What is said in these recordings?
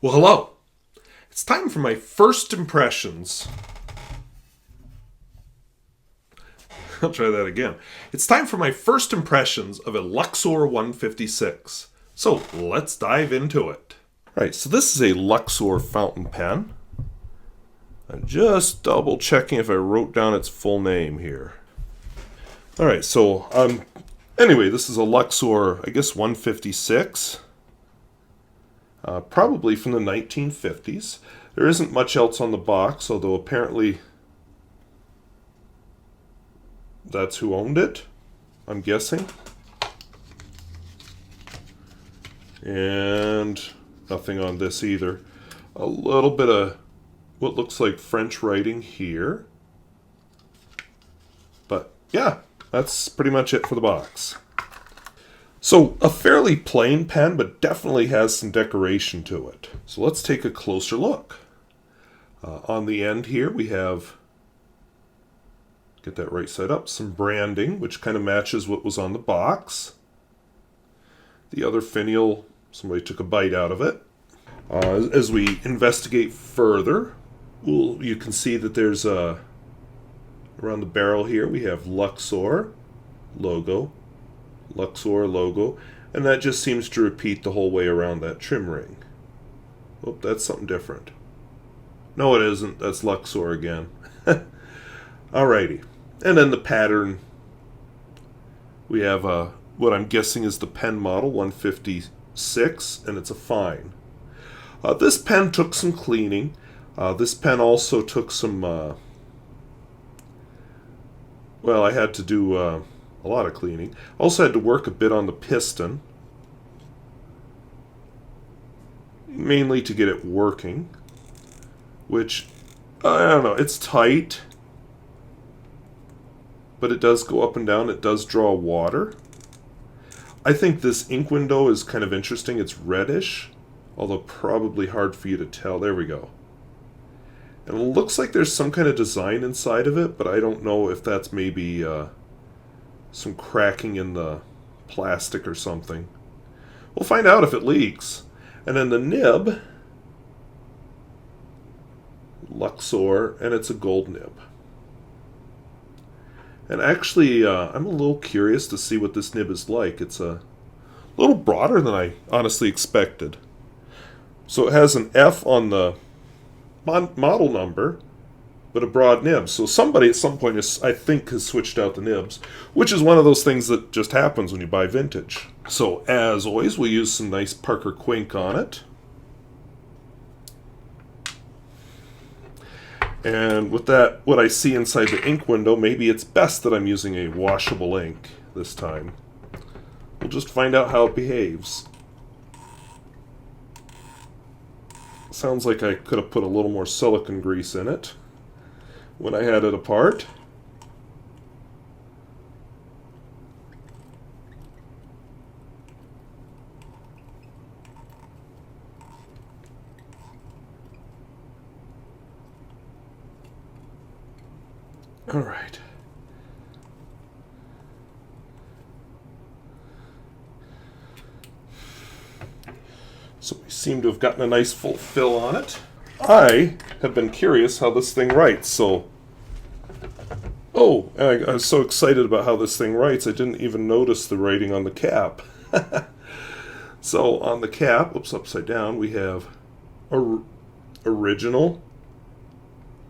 Well, hello. It's time for my first impressions. I'll try that again. It's time for my first impressions of a Luxor 156. So let's dive into it. All right, so this is a Luxor fountain pen. I'm just double checking if I wrote down its full name here. All right, so anyway, this is a Luxor, I guess 156. Probably from the 1950s. There isn't much else on the box, although apparently that's who owned it, I'm guessing. And nothing on this either. A little bit of what looks like French writing here. But yeah, that's pretty much it for the box. So a fairly plain pen, but definitely has some decoration to it. So let's take a closer look. On the end here we have, get that right side up, some branding, which kind of matches what was on the box. The other finial, somebody took a bite out of it. As we investigate further, you can see that there's around the barrel here we have Luxor logo, and that just seems to repeat the whole way around that trim ring. Oh, that's something different. No, it isn't. That's Luxor again. Alrighty. And then the pattern, we have what I'm guessing is the pen model 156, and it's a fine. This pen took some cleaning. This pen also took some, well, I had to do a lot of cleaning. Also had to work a bit on the piston, mainly to get it working, which, I don't know, it's tight, but it does go up and down. It does draw water. I think this ink window is kind of interesting. It's reddish, although probably hard for you to tell. There we go. And it looks like there's some kind of design inside of it, but I don't know if that's maybe some cracking in the plastic or something. We'll find out if it leaks. And then the nib, Luxor, and it's a gold nib. And actually, I'm a little curious to see what this nib is like. It's a little broader than I honestly expected. So it has an F on the model number, but a broad nib. So somebody at some point, I think, has switched out the nibs, which is one of those things that just happens when you buy vintage. So as always, we'll use some nice Parker Quink on it. And with that, what I see inside the ink window, maybe it's best that I'm using a washable ink this time. We'll just find out how it behaves. Sounds like I could have put a little more silicone grease in it when I had it apart. All right. So we seem to have gotten a nice full fill on it. I have been curious how this thing writes, so... Oh, I was so excited about how this thing writes, I didn't even notice the writing on the cap. So on the cap, oops, upside down, we have original,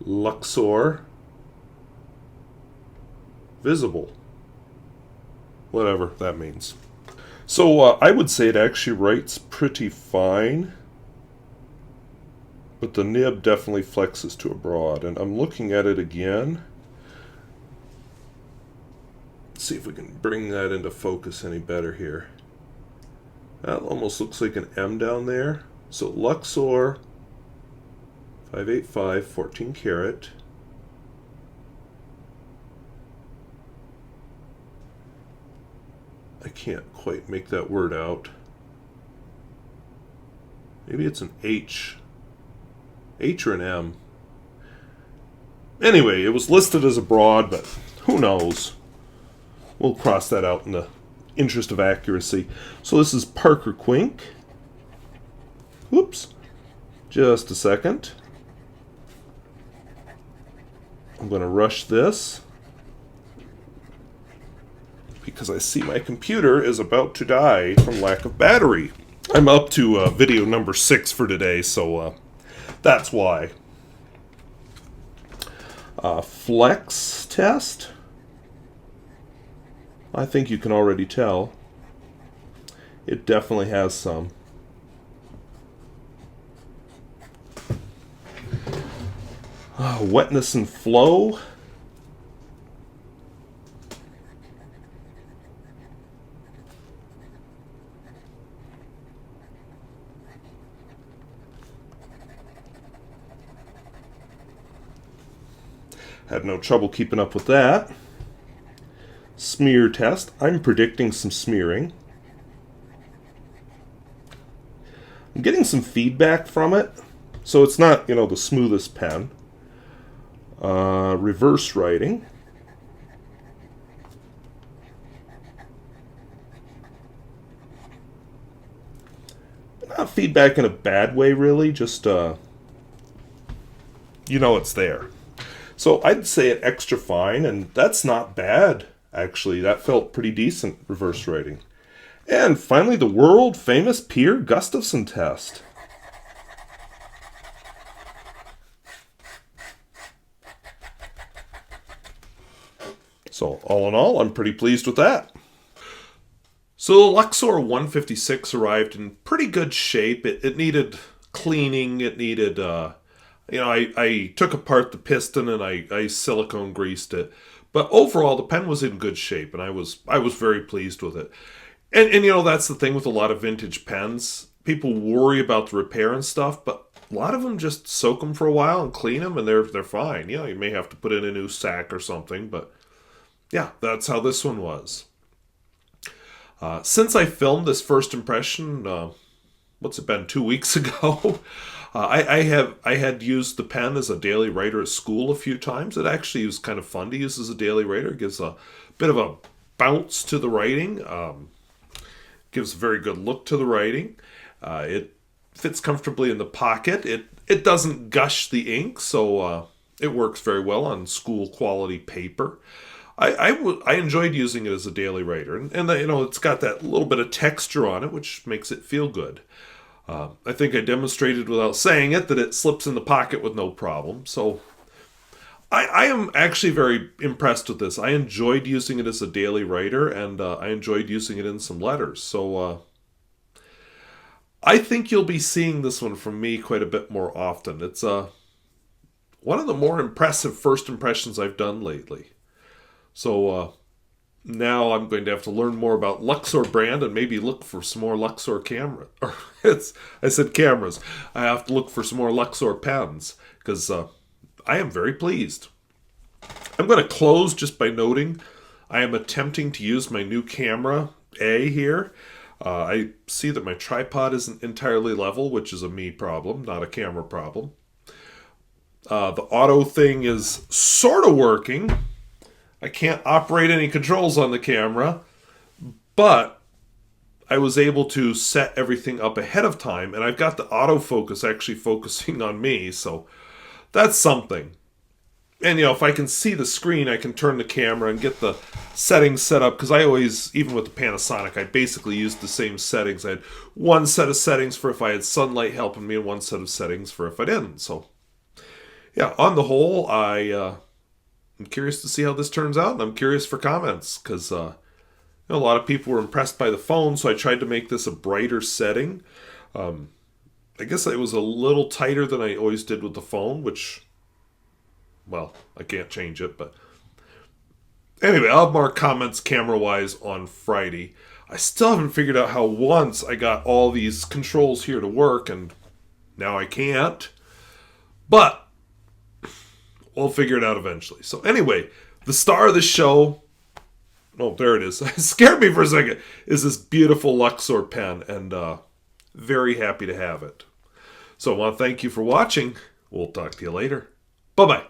Luxor, visible. Whatever that means. So I would say it actually writes pretty fine, but the nib definitely flexes to a broad. And I'm looking at it again. Let's see if we can bring that into focus any better here. That almost looks like an M down there. So Luxor 585, 14 karat. I can't quite make that word out. Maybe it's an H. H or an M. Anyway, it was listed as a broad, but who knows? We'll cross that out in the interest of accuracy. So this is Parker Quink. Whoops. Just a second. I'm going to rush this because I see my computer is about to die from lack of battery. I'm up to video number 6 for today, so that's why. Flex test. I think you can already tell. It definitely has some. Wetness and flow. Had no trouble keeping up with that. Smear test. I'm predicting some smearing. I'm getting some feedback from it, so it's not, the smoothest pen. Reverse writing. Not feedback in a bad way, really, just, it's there. So I'd say it extra fine, and that's not bad, actually. That felt pretty decent, reverse writing. And finally, the world-famous Pierre Gustafson test. So all in all, I'm pretty pleased with that. So the Luxor 156 arrived in pretty good shape. It needed cleaning. It needed, I took apart the piston and I silicone greased it. But overall, the pen was in good shape, and I was very pleased with it. And that's the thing with a lot of vintage pens. People worry about the repair and stuff, but a lot of them just soak them for a while and clean them, and they're fine. You may have to put in a new sack or something, but yeah, that's how this one was. Since I filmed this first impression, what's it been, 2 weeks ago? I had used the pen as a daily writer at school a few times. It actually was kind of fun to use as a daily writer. It gives a bit of a bounce to the writing. Gives a very good look to the writing. It fits comfortably in the pocket. It doesn't gush the ink, so it works very well on school quality paper. I enjoyed using it as a daily writer, and it's got that little bit of texture on it, which makes it feel good. I think I demonstrated without saying it that it slips in the pocket with no problem. So I am actually very impressed with this. I enjoyed using it as a daily writer, and I enjoyed using it in some letters. So I think you'll be seeing this one from me quite a bit more often. It's one of the more impressive first impressions I've done lately. So now I'm going to have to learn more about Luxor brand and maybe look for some more Luxor camera. I said cameras. I have to look for some more Luxor pens because I am very pleased. I'm going to close just by noting I am attempting to use my new camera A here. I see that my tripod isn't entirely level, which is a me problem, not a camera problem. The auto thing is sort of working. I can't operate any controls on the camera, but I was able to set everything up ahead of time, and I've got the autofocus actually focusing on me, so that's something. And, if I can see the screen, I can turn the camera and get the settings set up, because I always, even with the Panasonic, I basically used the same settings. I had one set of settings for if I had sunlight helping me and one set of settings for if I didn't. So, yeah, on the whole, I'm curious to see how this turns out, and I'm curious for comments, because a lot of people were impressed by the phone, so I tried to make this a brighter setting. I guess it was a little tighter than I always did with the phone, which, well, I can't change it, but anyway, I'll have more comments camera-wise on Friday. I still haven't figured out how once I got all these controls here to work, and now I can't, but we'll figure it out eventually. So anyway, the star of the show, oh, there it is. It scared me for a second, is this beautiful Luxor pen, and very happy to have it. So I want to thank you for watching. We'll talk to you later. Bye-bye.